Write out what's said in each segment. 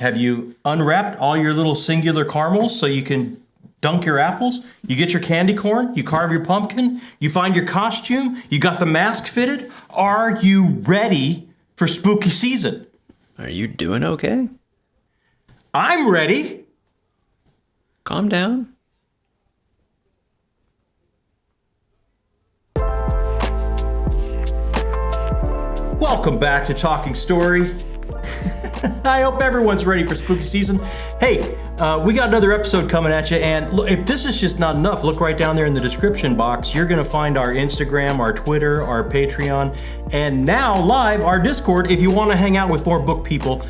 Have you unwrapped all your little singular caramels so you can dunk your apples? You get your candy corn, you carve your pumpkin, you find your costume, you got the mask fitted? Are you ready for spooky season? Are you doing okay? I'm ready. Calm down. Welcome back to Talking Story. I hope everyone's ready for spooky season. Hey, we got another episode coming at you, and look, if this is just not enough, look right down there in the description box. You're going to find our Instagram, our Twitter, our Patreon, and now live our Discord. If you want to hang out with more book people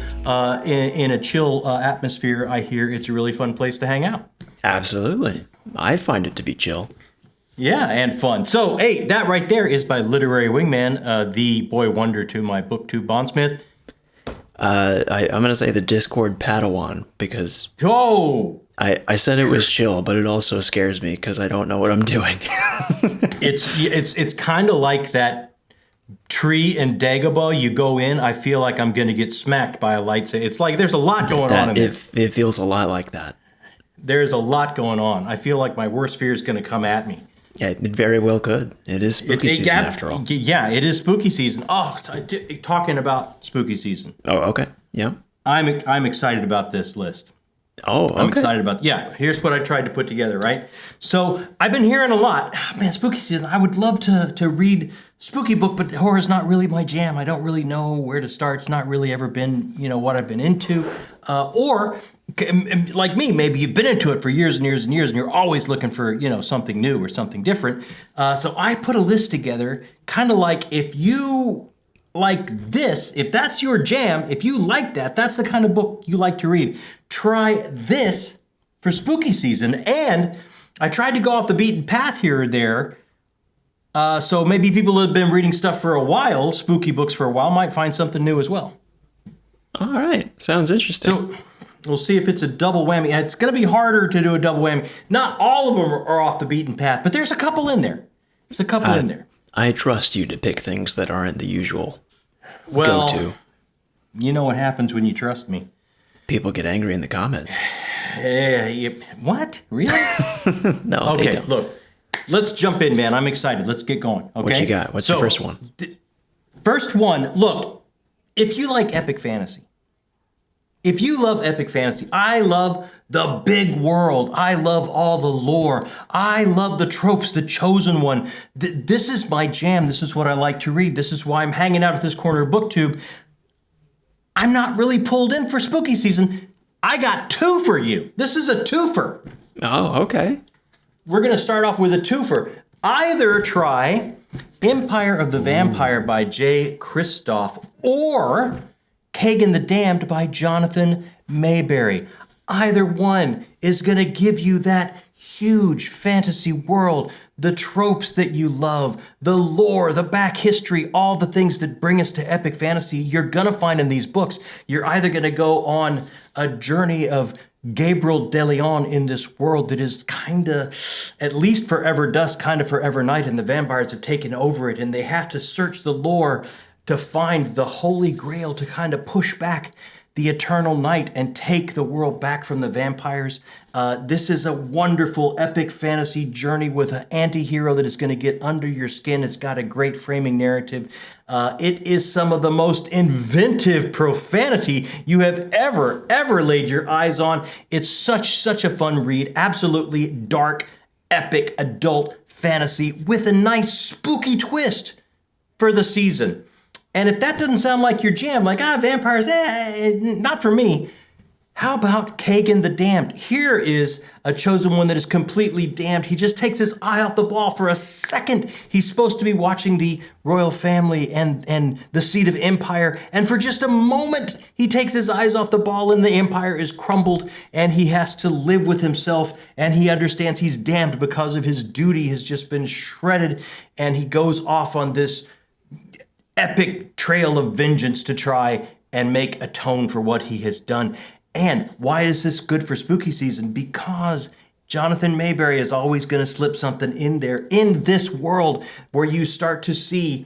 in a chill atmosphere, I hear it's a really fun place to hang out. Absolutely. I find it to be chill. Yeah, and fun. So, hey, that right there is my literary wingman, the boy wonder to my booktube bondsmith. I'm going to say the Discord Padawan because I said it was chill, but it also scares me because I don't know what I'm doing. It's kind of like that tree in Dagobah. You go in, I feel like I'm going to get smacked by a lightsaber. It's like there's a lot going on in there. It feels a lot like that. There's a lot going on. I feel like my worst fear is going to come at me. Yeah, it very well could. It is spooky season after all. Yeah, it is spooky season. Oh, talking about spooky season. Oh, okay. Yeah. I'm excited about this list. Oh, okay. I'm excited about. Yeah, here's what I tried to put together. Right. So I've been hearing a lot. Oh, man, spooky season. I would love to read spooky book, but horror's not really my jam. I don't really know where to start. It's not really ever been what I've been into, or. Like me, maybe you've been into it for years and years and years, and you're always looking for, something new or something different. So I put a list together, kind of like if you like this, if that's your jam, if you like that, that's the kind of book you like to read. Try this for spooky season. And I tried to go off the beaten path here or there. So maybe people who have been reading stuff for a while, spooky books for a while, might find something new as well. All right. Sounds interesting. So we'll see if it's a double whammy. And it's going to be harder to do a double whammy. Not all of them are off the beaten path, but there's a couple in there. There's a couple in there. I trust you to pick things that aren't the usual go-to. You know what happens when you trust me. People get angry in the comments. What? Really? No, okay, they don't. Look. Let's jump in, man. I'm excited. Let's get going. Okay? What you got? What's the first one? First one, look, if you like epic fantasy, if you love epic fantasy, I love the big world. I love all the lore. I love the tropes, the chosen one. This is my jam. This is what I like to read. This is why I'm hanging out at this corner of BookTube. I'm not really pulled in for spooky season. I got two for you. This is a twofer. Oh, okay. We're going to start off with a twofer. Either try Empire of the Vampire by J. Kristoff or Kagan the Damned by Jonathan Mayberry. Either one is going to give you that huge fantasy world, the tropes that you love, the lore, the back history, all the things that bring us to epic fantasy you're going to find in these books. You're either going to go on a journey of Gabriel de Leon in this world that is kind of, at least forever dusk, kind of forever night, and the vampires have taken over it, and they have to search the lore to find the Holy Grail to kind of push back the eternal night and take the world back from the vampires. This is a wonderful epic fantasy journey with an anti-hero that is going to get under your skin. It's got a great framing narrative. It is some of the most inventive profanity you have ever laid your eyes on. It's such a fun read. Absolutely dark, epic, adult fantasy with a nice spooky twist for the season. And if that doesn't sound like your jam, like, vampires, not for me. How about Kagan the Damned? Here is a chosen one that is completely damned. He just takes his eye off the ball for a second. He's supposed to be watching the royal family and the seat of empire. And for just a moment, he takes his eyes off the ball and the empire is crumbled and he has to live with himself. And he understands he's damned because of his duty has just been shredded. And he goes off on this epic trail of vengeance to try and make atone for what he has done. And why is this good for spooky season? Because Jonathan Mayberry is always going to slip something in there in this world where you start to see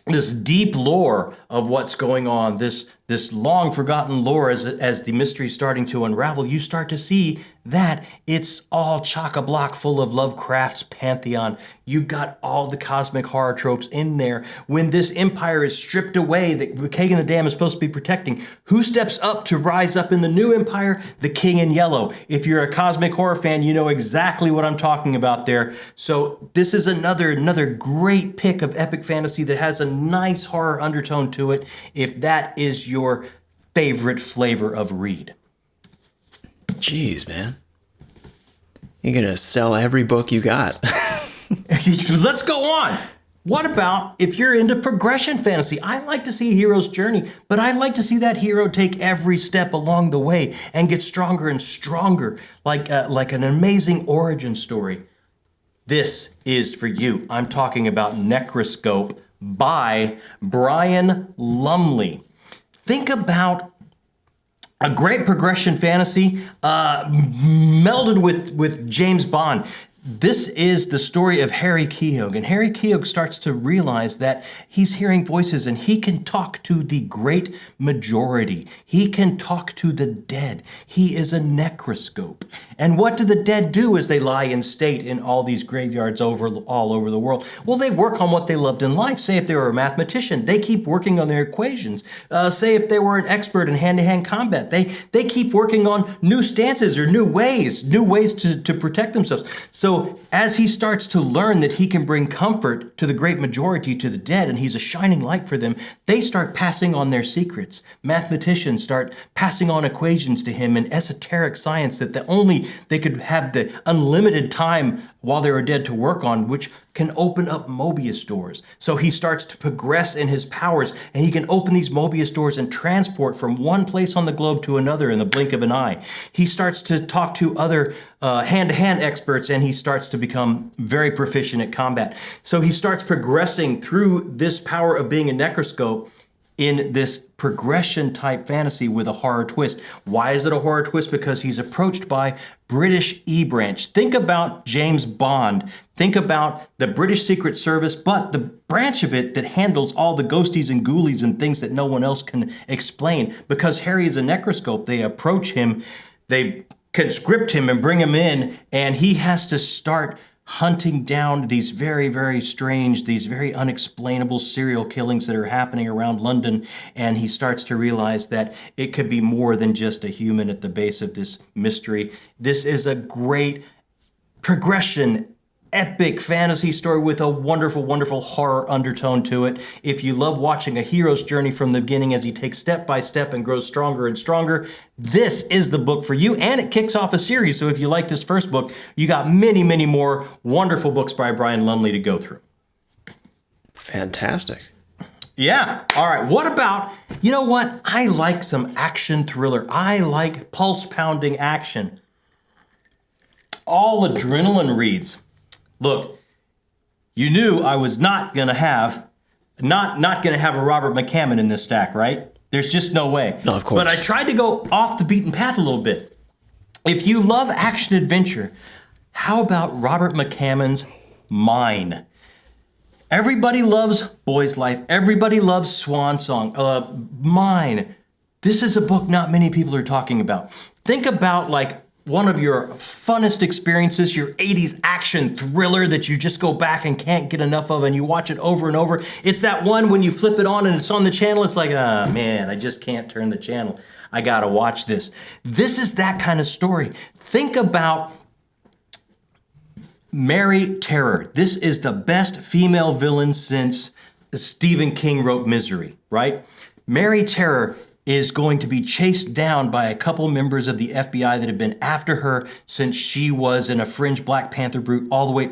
this deep lore of what's going on, this this long forgotten lore as the mystery's starting to unravel, you start to see that it's all chock-a-block full of Lovecraft's pantheon. You've got all the cosmic horror tropes in there. When this empire is stripped away that Kagan the Dam is supposed to be protecting, who steps up to rise up in the new empire? The King in Yellow. If you're a cosmic horror fan, you know exactly what I'm talking about there. So this is another great pick of epic fantasy that has a nice horror undertone to it, if that is your favorite flavor of read. Jeez, man. You're going to sell every book you got. Let's go on. What about if you're into progression fantasy? I like to see a hero's journey, but I like to see that hero take every step along the way and get stronger and stronger, like an amazing origin story. This is for you. I'm talking about Necroscope by Brian Lumley. Think about a great progression fantasy melded with James Bond. This is the story of Harry Keogh, and Harry Keogh starts to realize that he's hearing voices and he can talk to the great majority. He can talk to the dead. He is a necroscope. And what do the dead do as they lie in state in all these graveyards all over the world? Well, they work on what they loved in life. Say if they were a mathematician, they keep working on their equations. Say if they were an expert in hand-to-hand combat, they keep working on new stances or new ways to protect themselves. So as he starts to learn that he can bring comfort to the great majority, to the dead, and he's a shining light for them, they start passing on their secrets. Mathematicians start passing on equations to him and esoteric science that they could have the unlimited time while they were dead to work on, which can open up Mobius doors. So he starts to progress in his powers, and he can open these Mobius doors and transport from one place on the globe to another in the blink of an eye. He starts to talk to other hand-to-hand experts, and he starts to become very proficient at combat. So he starts progressing through this power of being a necroscope in this progression type fantasy with a horror twist. Why is it a horror twist? Because he's approached by British E-Branch. Think about James Bond. Think about the British Secret Service, but the branch of it that handles all the ghosties and ghoulies and things that no one else can explain. Because Harry is a necroscope, they approach him, they conscript him and bring him in, and he has to start hunting down these very, very strange, these very unexplainable serial killings that are happening around London. And he starts to realize that it could be more than just a human at the base of this mystery. This is a great progression, epic fantasy story with a wonderful, wonderful horror undertone to it. If you love watching a hero's journey from the beginning as he takes step by step and grows stronger and stronger, this is the book for you, and it kicks off a series. So if you like this first book, you got many, many more wonderful books by Brian Lumley to go through. Fantastic. Yeah. All right. What about, you know what? I like some action thriller. I like pulse-pounding action. All adrenaline reads. Look, you knew I was not gonna have a Robert McCammon in this stack, right? There's just no way. No, of course. But I tried to go off the beaten path a little bit. If you love action adventure, how about Robert McCammon's Mine? Everybody loves Boy's Life. Everybody loves Swan Song. Mine. This is a book not many people are talking about. Think about like one of your funnest experiences, your 80s action thriller that you just go back and can't get enough of, and you watch it over and over. It's that one when you flip it on and it's on the channel, it's like, ah, man, I just can't turn the channel. I gotta watch this. This is that kind of story. Think about Mary Terror. This is the best female villain since Stephen King wrote Misery, right? Mary Terror is going to be chased down by a couple members of the FBI that have been after her since she was in a fringe Black Panther group all the way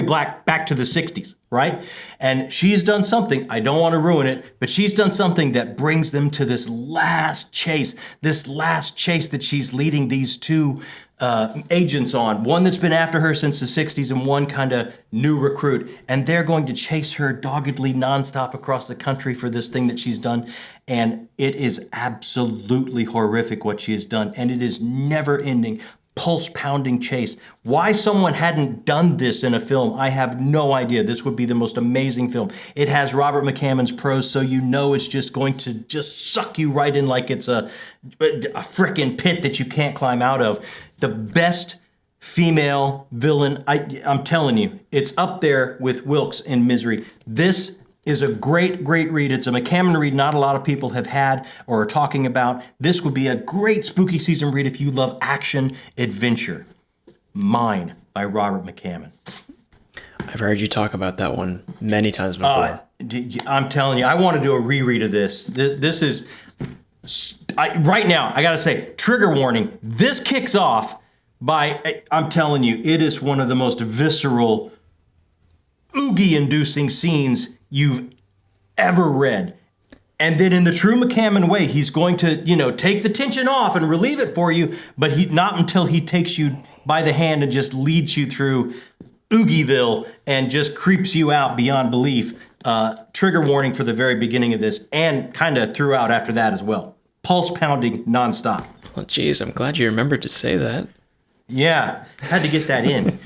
back to the 60s, right? And she's done something, I don't want to ruin it, but she's done something that brings them to this last chase that she's leading these two agents on, one that's been after her since the 60s and one kind of new recruit. And they're going to chase her doggedly nonstop across the country for this thing that she's done. And it is absolutely horrific what she has done. And it is never ending. pulse-pounding chase. Why someone hadn't done this in a film, I have no idea. This would be the most amazing film. It has Robert McCammon's prose, so you know it's just going to just suck you right in like it's a frickin' pit that you can't climb out of. The best female villain, I'm telling you, it's up there with Wilkes in Misery. This is a great, great read. It's a McCammon read not a lot of people have had or are talking about. This would be a great spooky season read if you love action adventure. Mine by Robert McCammon. I've heard you talk about that one many times before. I'm telling you, I want to do a reread of this. This is, right now, I got to say, trigger warning, this kicks off by, I'm telling you, it is one of the most visceral, oogie-inducing scenes you've ever read. And then in the true McCammon way, he's going to, take the tension off and relieve it for you, but not until he takes you by the hand and just leads you through Oogieville and just creeps you out beyond belief. Trigger warning for the very beginning of this and kind of throughout after that as well. Pulse pounding nonstop. Well, geez, I'm glad you remembered to say that. Yeah, had to get that in.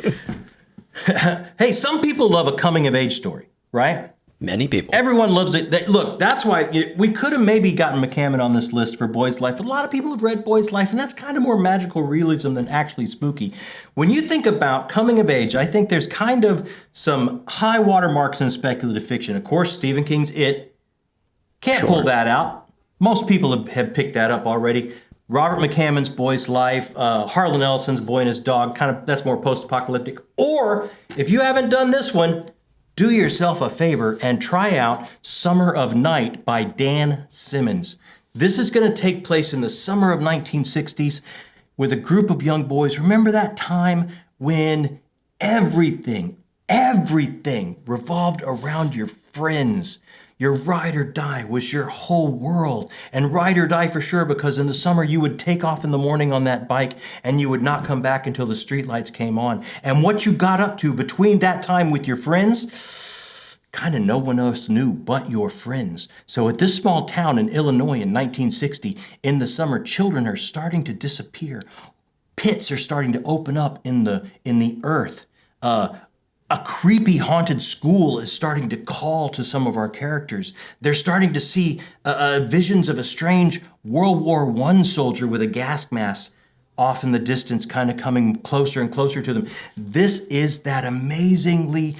Hey, some people love a coming of age story, right? Many people. Everyone loves it. Look, that's why we could have maybe gotten McCammon on this list for Boy's Life. A lot of people have read Boy's Life, and that's kind of more magical realism than actually spooky. When you think about coming of age, I think there's kind of some high water marks in speculative fiction. Of course, Stephen King's It. Can't pull that out. Most people have picked that up already. Robert McCammon's Boy's Life, Harlan Ellison's Boy and His Dog, that's more post-apocalyptic. Or, if you haven't done this one, do yourself a favor and try out Summer of Night by Dan Simmons. This is going to take place in the summer of 1960s with a group of young boys. Remember that time when everything revolved around your friends. Your ride or die was your whole world. And ride or die for sure, because in the summer you would take off in the morning on that bike and you would not come back until the streetlights came on. And what you got up to between that time with your friends, kind of no one else knew but your friends. So at this small town in Illinois in 1960, in the summer, children are starting to disappear. Pits are starting to open up in the earth. A creepy haunted school is starting to call to some of our characters. They're starting to see visions of a strange World War I soldier with a gas mask off in the distance, kind of coming closer and closer to them. This is that amazingly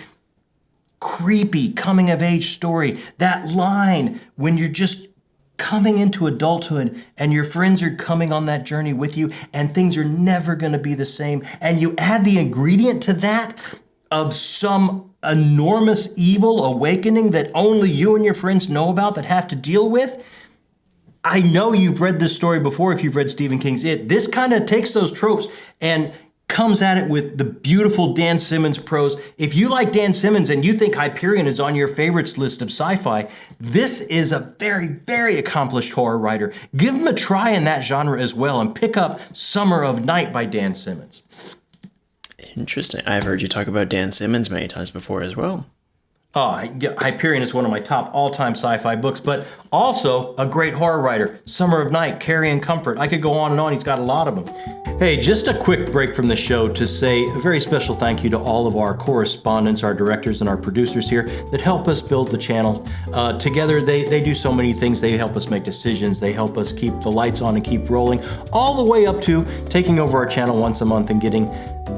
creepy coming-of-age story. That line when you're just coming into adulthood and your friends are coming on that journey with you and things are never going to be the same. And you add the ingredient to that of some enormous evil awakening that only you and your friends know about, that have to deal with. I know you've read this story before if you've read Stephen King's It. This kind of takes those tropes and comes at it with the beautiful Dan Simmons prose. If you like Dan Simmons and you think Hyperion is on your favorites list of sci-fi, this is a very, very accomplished horror writer. Give him a try in that genre as well and pick up Summer of Night by Dan Simmons. Interesting. I've heard you talk about Dan Simmons many times before as well. Hyperion is one of my top all-time sci-fi books, but also a great horror writer. Summer of Night, Carrie and Comfort. I could go on and on. He's got a lot of them. Hey, just a quick break from the show to say a very special thank you to all of our correspondents, our directors, and our producers here that help us build the channel. Together, they do so many things. They help us make decisions. They help us keep the lights on and keep rolling, all the way up to taking over our channel once a month and getting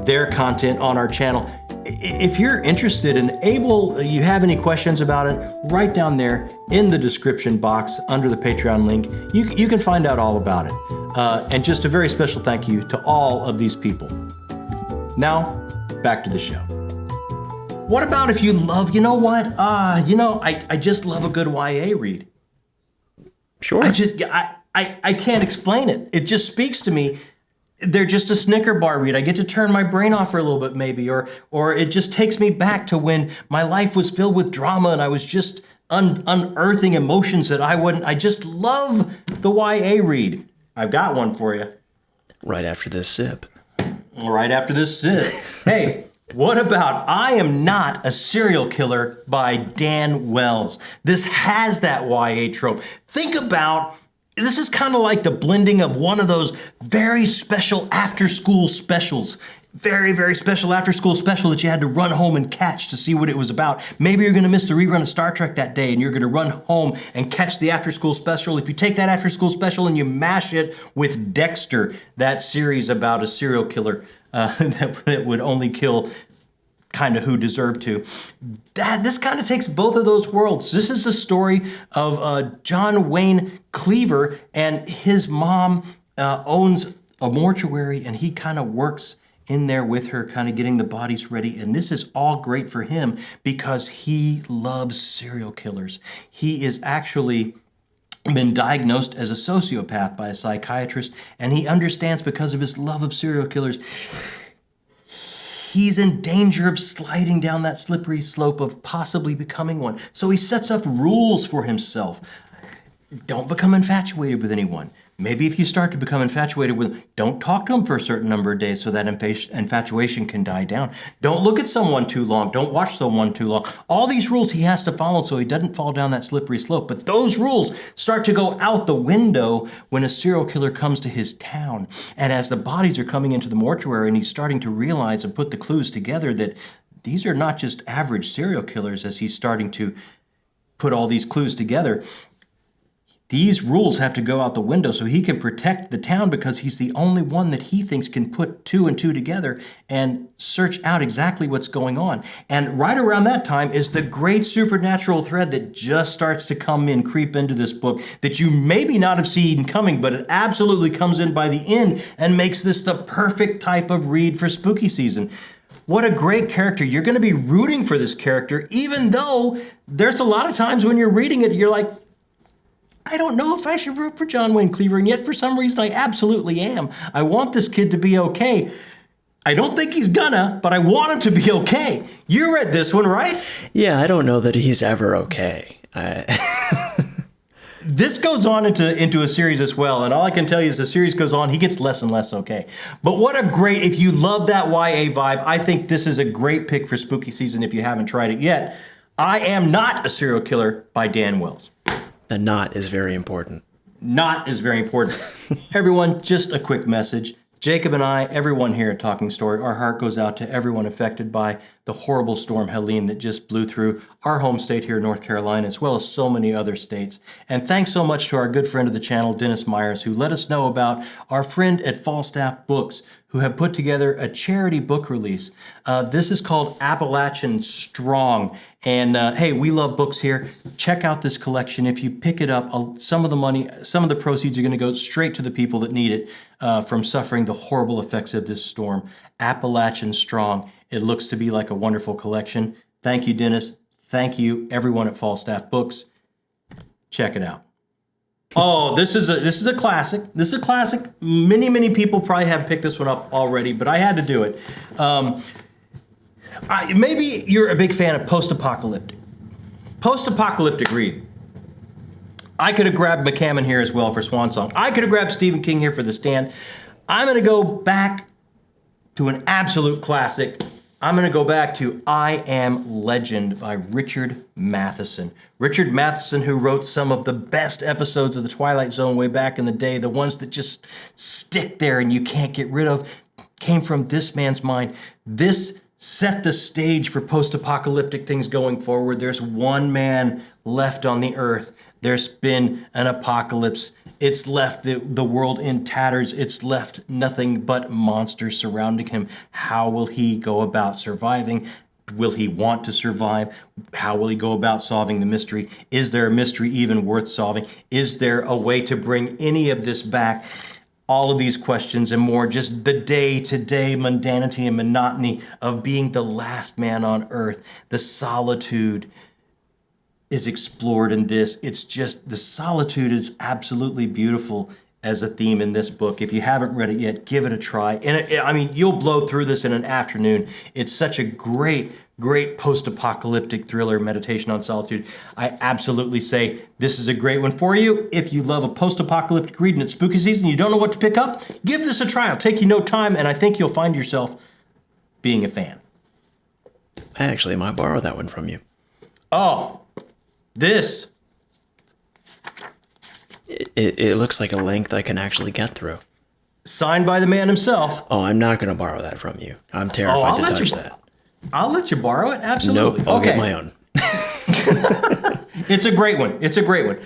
their content on our channel. If you're interested and you have any questions about it, right down there in the description box under the Patreon link, you can find out all about it. And just a very special thank you to all of these people. Now, back to the show. What about if you love, I just love a good YA read. Sure. I can't explain it. It just speaks to me. They're just a Snicker bar read. I get to turn my brain off for a little bit maybe, or it just takes me back to when my life was filled with drama and I was just unearthing emotions that I just love the YA read. I've got one for you. Right after this sip. Right after this sip. Hey, what about I Am Not a Serial Killer by Dan Wells? This has that YA trope. Think about This is kind of like the blending of one of those very special after-school specials. Very, very special after-school special that you had to run home and catch to see what it was about. Maybe you're going to miss the rerun of Star Trek that day and you're going to run home and catch the after-school special. If you take that after-school special and you mash it with Dexter, that series about a serial killer that would only kill kind of who deserved to. This kind of takes both of those worlds. This is the story of John Wayne Cleaver, and his mom owns a mortuary, and he kind of works in there with her, kind of getting the bodies ready. And this is all great for him because he loves serial killers. He is actually been diagnosed as a sociopath by a psychiatrist, and he understands because of his love of serial killers, he's in danger of sliding down that slippery slope of possibly becoming one. So he sets up rules for himself. Don't become infatuated with anyone. Maybe if you start to become infatuated with them, don't talk to them for a certain number of days so that infatuation can die down. Don't look at someone too long. Don't watch someone too long. All these rules he has to follow so he doesn't fall down that slippery slope. But those rules start to go out the window when a serial killer comes to his town. And as the bodies are coming into the mortuary and he's starting to realize and put the clues together that these are not just average serial killers, as he's starting to put all these clues together, these rules have to go out the window so he can protect the town because he's the only one that he thinks can put two and two together and search out exactly what's going on. And right around that time is the great supernatural thread that just starts to creep into this book that you maybe not have seen coming, but it absolutely comes in by the end and makes this the perfect type of read for spooky season. What a great character. You're going to be rooting for this character, even though there's a lot of times when you're reading it, you're like, I don't know if I should root for John Wayne Cleaver, and yet for some reason I absolutely am. I want this kid to be okay. I don't think he's gonna, but I want him to be okay. You read this one, right? Yeah, I don't know that he's ever okay. This goes on into a series as well, and all I can tell you is the series goes on, he gets less and less okay. But what a great, if you love that YA vibe, I think this is a great pick for spooky season if you haven't tried it yet. I Am Not a Serial Killer by Dan Wells. The not is very important. Not is very important. Everyone, just a quick message. Jacob and I, everyone here at Talking Story, our heart goes out to everyone affected by the horrible storm Helene that just blew through our home state here in North Carolina, as well as so many other states. And thanks so much to our good friend of the channel, Dennis Myers, who let us know about our friend at Falstaff Books, who have put together a charity book release. This is called Appalachian Strong. And hey, we love books here. Check out this collection. If you pick it up, some of the money, some of the proceeds are going to go straight to the people that need it from suffering the horrible effects of this storm. Appalachian Strong. It looks to be like a wonderful collection. Thank you, Dennis. Thank you, everyone at Falstaff Books. Check it out. Oh, this is a classic. This is a classic. Many people probably have picked this one up already, but I had to do it. Maybe you're a big fan of post-apocalyptic read. I could have grabbed McCammon here as well for Swan Song. I could have grabbed Stephen King here for The Stand. I'm going to go back to an absolute classic. I'm going to go back to I Am Legend by Richard Matheson. Richard Matheson, who wrote some of the best episodes of The Twilight Zone way back in the day, the ones that just stick there and you can't get rid of, came from this man's mind. This set the stage for post-apocalyptic things going forward. There's one man left on the earth. There's been an apocalypse. It's left the world in tatters. It's left nothing but monsters surrounding him. How will he go about surviving? Will he want to survive? How will he go about solving the mystery? Is there a mystery even worth solving? Is there a way to bring any of this back? All of these questions and more, just the day-to-day mundanity and monotony of being the last man on earth. The solitude is explored in this. It's just, the solitude is absolutely beautiful as a theme in this book. If you haven't read it yet, give it a try. And you'll blow through this in an afternoon. It's such a great post-apocalyptic thriller, meditation on solitude. I absolutely say this is a great one for you. If you love a post-apocalyptic read and it's spooky season, you don't know what to pick up, give this a try. It'll take you no time, and I think you'll find yourself being a fan. I actually might borrow that one from you. Oh, this. It looks like a length I can actually get through. Signed by the man himself. Oh, I'm not going to borrow that from you. I'm terrified to touch that. I'll let you borrow it. Absolutely. Nope, I'll get my own. It's a great one. It's a great one.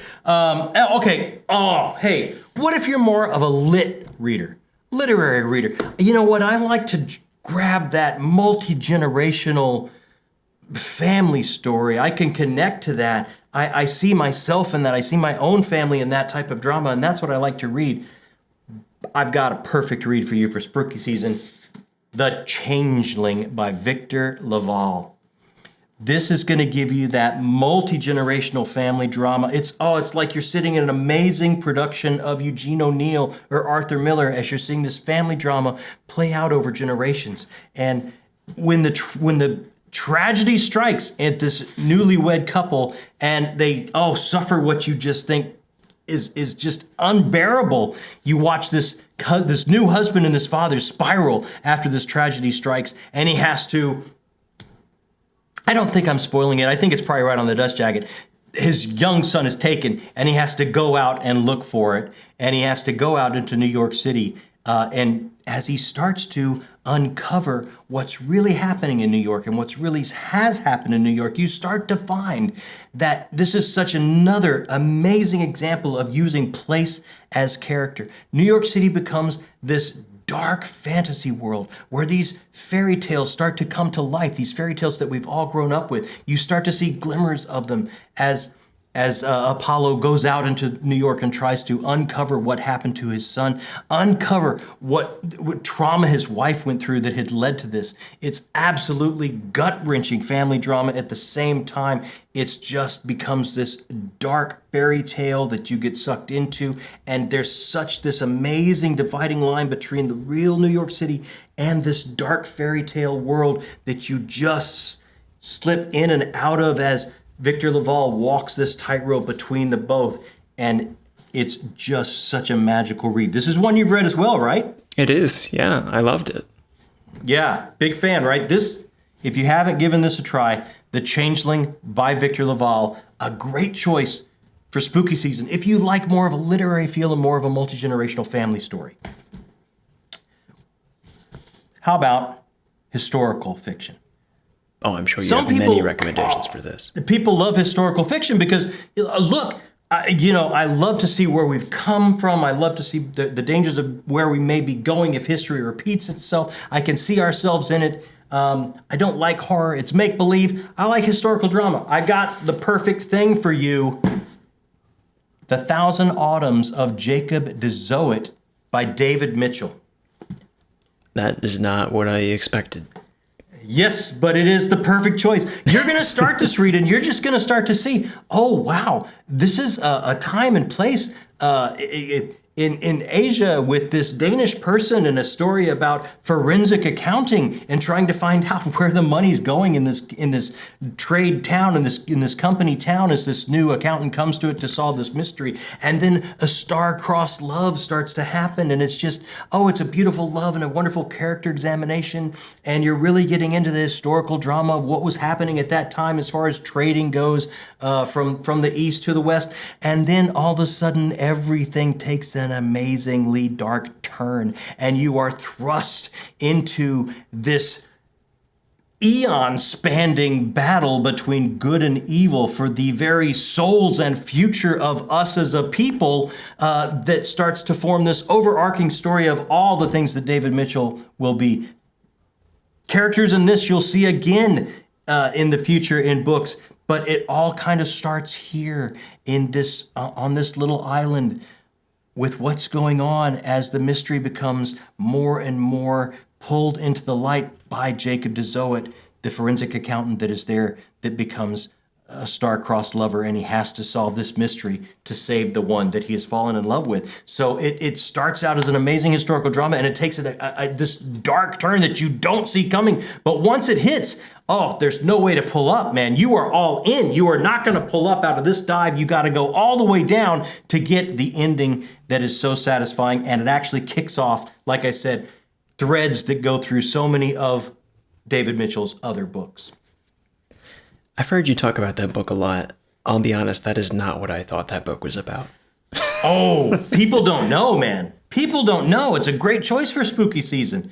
Okay. Oh, hey, what if you're more of a literary reader? You know what? I like to grab that multi-generational family story. I can connect to that. I see myself in that. I see my own family in that type of drama, and that's what I like to read. I've got a perfect read for you for spooky season. The Changeling by Victor LaValle. This is going to give you that multi-generational family drama. It's like you're sitting in an amazing production of Eugene O'Neill or Arthur Miller as you're seeing this family drama play out over generations. And when the tragedy strikes at this newlywed couple and they suffer what you just think is just unbearable. You watch this new husband and this father spiral after this tragedy strikes, and he has to, I don't think I'm spoiling it, I think it's probably right on the dust jacket. His young son is taken, and he has to go out and look for it, and he has to go out into New York City, and as he starts to uncover what's really happening in New York and what's really has happened in New York, you start to find that this is such another amazing example of using place as character. New York City becomes this dark fantasy world where these fairy tales start to come to life, these fairy tales that we've all grown up with. You start to see glimmers of them as Apollo goes out into New York and tries to uncover what happened to his son, uncover what trauma his wife went through that had led to this. It's absolutely gut-wrenching family drama. At the same time, it's just becomes this dark fairy tale that you get sucked into, and there's this amazing dividing line between the real New York City and this dark fairy tale world that you just slip in and out of as Victor LaValle walks this tightrope between the both, and it's just such a magical read. This is one you've read as well, right? It is, yeah. I loved it. Yeah, big fan, right? This, if you haven't given this a try, The Changeling by Victor LaValle, a great choice for spooky season if you like more of a literary feel and more of a multi-generational family story. How about historical fiction? Oh, I'm sure you have many recommendations for this. People love historical fiction because, look, I love to see where we've come from. I love to see the dangers of where we may be going if history repeats itself. I can see ourselves in it. I don't like horror. It's make-believe. I like historical drama. I got the perfect thing for you. The Thousand Autumns of Jakob de Zoet by David Mitchell. That is not what I expected. Yes, but it is the perfect choice. You're going to start this read, and you're just going to start to see, oh, wow, this is a time and place in Asia with this Danish person and a story about forensic accounting and trying to find out where the money's going in this trade town, in this company town, as this new accountant comes to it to solve this mystery. And then a star-crossed love starts to happen, and it's just, it's a beautiful love and a wonderful character examination, and you're really getting into the historical drama of what was happening at that time as far as trading goes from the east to the west. And then all of a sudden, everything takes an amazingly dark turn, and you are thrust into this eon-spanning battle between good and evil for the very souls and future of us as a people that starts to form this overarching story of all the things that David Mitchell will be. Characters in this you'll see again in the future in books, but it all kind of starts here in this on this little island with what's going on as the mystery becomes more and more pulled into the light by Jakob de Zoet, the forensic accountant that is there, that becomes a star-crossed lover, and he has to solve this mystery to save the one that he has fallen in love with. So it starts out as an amazing historical drama, and it takes this dark turn that you don't see coming. But once it hits, there's no way to pull up, man. You are all in. You are not going to pull up out of this dive. You got to go all the way down to get the ending that is so satisfying, and it actually kicks off, like I said, threads that go through so many of David Mitchell's other books. I've heard you talk about that book a lot. I'll be honest, that is not what I thought that book was about. Oh, people don't know, man. People don't know. It's a great choice for spooky season.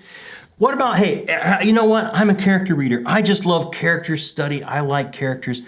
What about, hey, you know what? I'm a character reader. I just love character study. I like characters.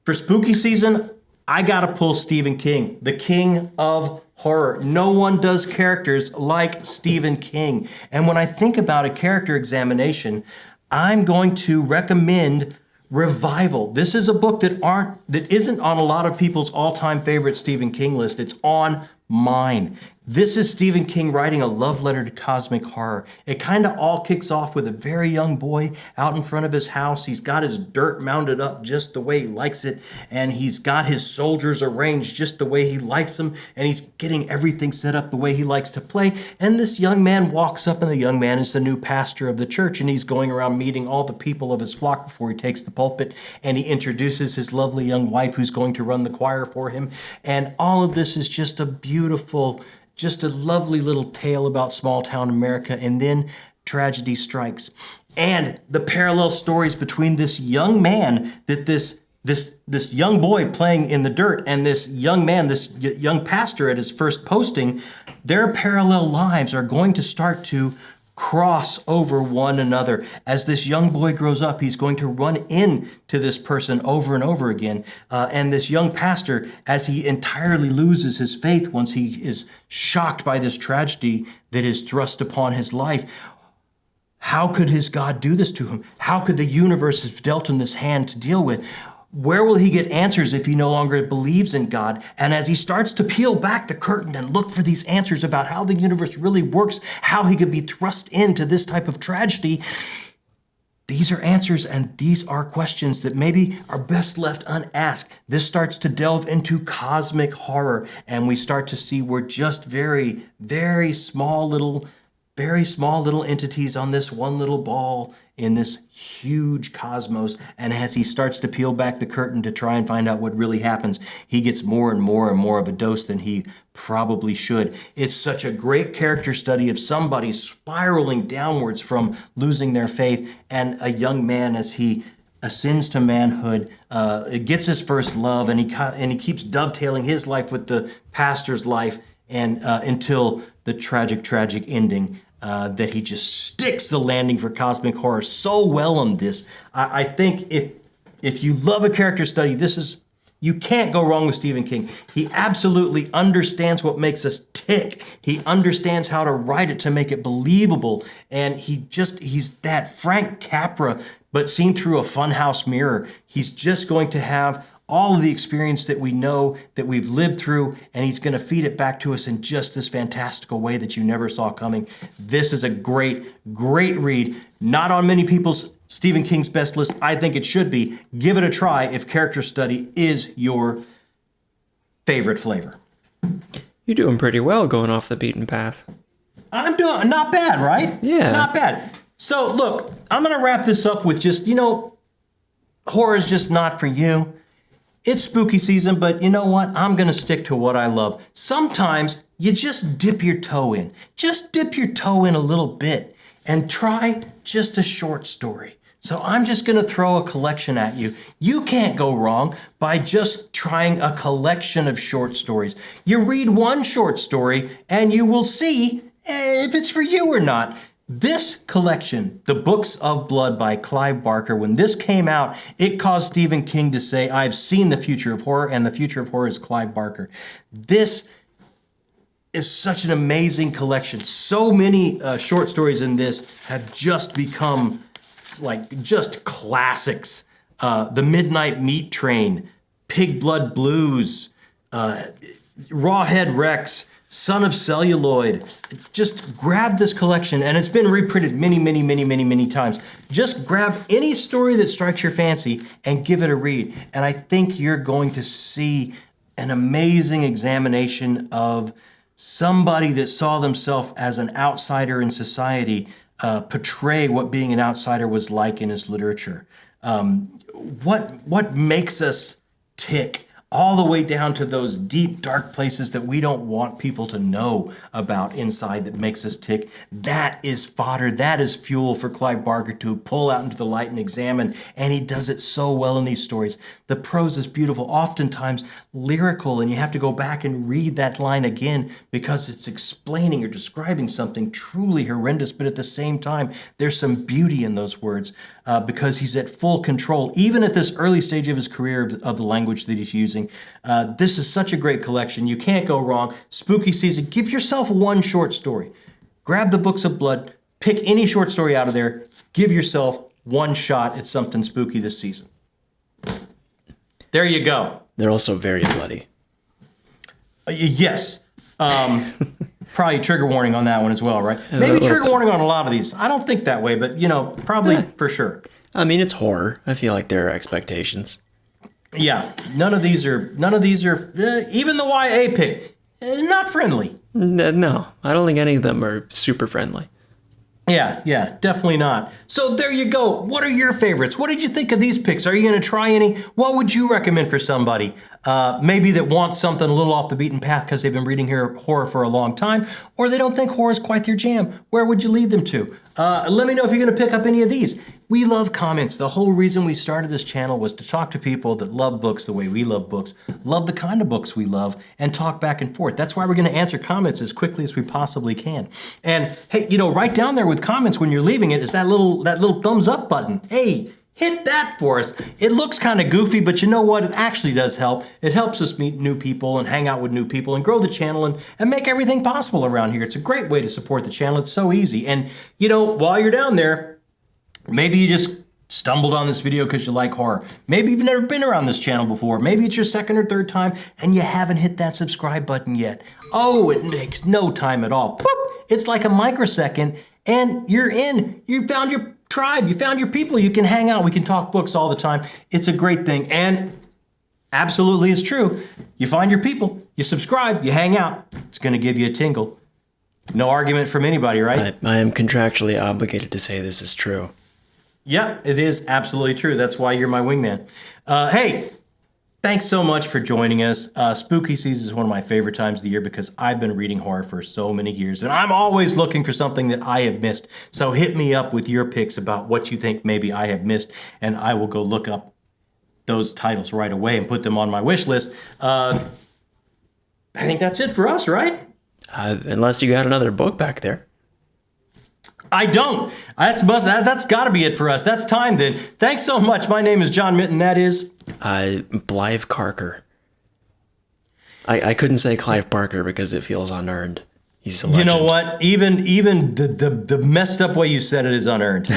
For spooky season, I gotta pull Stephen King, the king of horror. No one does characters like Stephen King. And when I think about a character examination, I'm going to recommend Revival. This is a book that isn't on a lot of people's all-time favorite Stephen King list. It's on mine. This is Stephen King writing a love letter to cosmic horror. It kind of all kicks off with a very young boy out in front of his house. He's got his dirt mounded up just the way he likes it, and he's got his soldiers arranged just the way he likes them, and he's getting everything set up the way he likes to play. And this young man walks up, and the young man is the new pastor of the church, and he's going around meeting all the people of his flock before he takes the pulpit, and he introduces his lovely young wife who's going to run the choir for him. And all of this is just a beautiful, just a lovely little tale about small town America, and then tragedy strikes. And the parallel stories between this young man, that this young boy playing in the dirt, and this young man, this young pastor at his first posting, their parallel lives are going to start to cross over one another. As this young boy grows up, he's going to run into this person over and over again. And this young pastor, as he entirely loses his faith once he is shocked by this tragedy that is thrust upon his life, how could his God do this to him? How could the universe have dealt him this hand to deal with? Where will he get answers if he no longer believes in God? And as he starts to peel back the curtain and look for these answers about how the universe really works, how he could be thrust into this type of tragedy, these are answers and these are questions that maybe are best left unasked. This starts to delve into cosmic horror, and we start to see we're just very, very small little entities on this one little ball in this huge cosmos. And as he starts to peel back the curtain to try and find out what really happens, he gets more and more and more of a dose than he probably should. It's such a great character study of somebody spiraling downwards from losing their faith, and a young man, as he ascends to manhood, gets his first love, and he keeps dovetailing his life with the pastor's life, and until the tragic ending, that he just sticks the landing for cosmic horror so well on this. I think if you love a character study, you can't go wrong with Stephen King. He absolutely understands what makes us tick. He understands how to write it to make it believable. And he's that Frank Capra, but seen through a funhouse mirror. He's just going to have all of the experience that we know, that we've lived through, and he's going to feed it back to us in just this fantastical way that you never saw coming. This is a great, great read. Not on many people's Stephen King's best list. I think it should be. Give it a try if character study is your favorite flavor. You're doing pretty well going off the beaten path. I'm doing not bad, right? Yeah. Not bad. So look, I'm going to wrap this up with just, horror is just not for you. It's spooky season, but you know what? I'm going to stick to what I love. Sometimes you just dip your toe in. Just dip your toe in a little bit and try just a short story. So I'm just going to throw a collection at you. You can't go wrong by just trying a collection of short stories. You read one short story and you will see if it's for you or not. This collection, The Books of Blood by Clive Barker, when this came out, it caused Stephen King to say, I've seen the future of horror, and the future of horror is Clive Barker. This is such an amazing collection. So many short stories in this have just become just classics. The Midnight Meat Train, Pig Blood Blues, Rawhead Rex, Son of Celluloid. Just grab this collection, and it's been reprinted many times. Just grab any story that strikes your fancy and give it a read. And I think you're going to see an amazing examination of somebody that saw themselves as an outsider in society portray what being an outsider was like in his literature. What makes us tick all the way down to those deep, dark places that we don't want people to know about inside that makes us tick. That is fodder. That is fuel for Clive Barker to pull out into the light and examine. And he does it so well in these stories. The prose is beautiful, oftentimes lyrical, and you have to go back and read that line again because it's explaining or describing something truly horrendous. But at the same time, there's some beauty in those words because he's at full control, even at this early stage of his career of the language that he's using. This is such a great collection. You can't go wrong. Spooky season, give yourself one short story. Grab the Books of Blood, pick any short story out of there, give yourself one shot at something spooky this season. There you go. They're also very bloody. Yes. Probably trigger warning on that one as well, right? Maybe trigger warning on a lot of these. I don't think that way, but, probably for sure. I mean, it's horror. I feel like there are expectations. Yeah, none of these are, even the YA pick, not friendly. No, I don't think any of them are super friendly. Yeah, definitely not. So there you go. What are your favorites? What did you think of these picks? Are you going to try any? What would you recommend for somebody? Maybe that wants something a little off the beaten path because they've been reading horror for a long time, or they don't think horror is quite their jam. Where would you lead them to? Let me know if you're going to pick up any of these. We love comments. The whole reason we started this channel was to talk to people that love books the way we love books, love the kind of books we love, and talk back and forth. That's why we're going to answer comments as quickly as we possibly can. And hey, right down there with comments when you're leaving it is that little thumbs up button. Hey, hit that for us. It looks kind of goofy, but you know what? It actually does help. It helps us meet new people and hang out with new people and grow the channel and make everything possible around here. It's a great way to support the channel. It's so easy. And, while you're down there, maybe you just stumbled on this video because you like horror. Maybe you've never been around this channel before. Maybe it's your second or third time and you haven't hit that subscribe button yet. Oh, it takes no time at all. Boop! It's like a microsecond and you're in. You found your tribe. You found your people. You can hang out. We can talk books all the time. It's a great thing. And absolutely it's true. You find your people. You subscribe. You hang out. It's going to give you a tingle. No argument from anybody, right? I am contractually obligated to say this is true. Yep, it is absolutely true. That's why you're my wingman. Hey, thanks so much for joining us. Spooky season is one of my favorite times of the year because I've been reading horror for so many years, and I'm always looking for something that I have missed. So hit me up with your picks about what you think maybe I have missed, and I will go look up those titles right away and put them on my wish list. I think that's it for us, right? Unless you got another book back there. I don't. That's got to be it for us. That's time then. Thanks so much. My name is John Minton. That is... Blythe Carker. I couldn't say Clive Barker because it feels unearned. He's a legend. You know what? Even the messed up way you said it is unearned.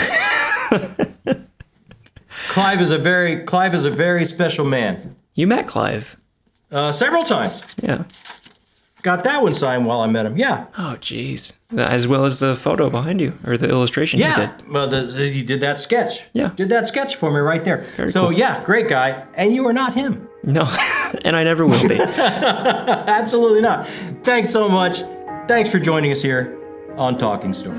Clive is a very special man. You met Clive? Several times. Yeah. Got that one signed while I met him. Yeah. Oh, geez. As well as the photo behind you, or the illustration you did. Yeah. Well, he did that sketch. Yeah. Did that sketch for me right there. Very cool. Yeah, great guy. And you are not him. No, and I never will be. Absolutely not. Thanks so much. Thanks for joining us here on Talking Story.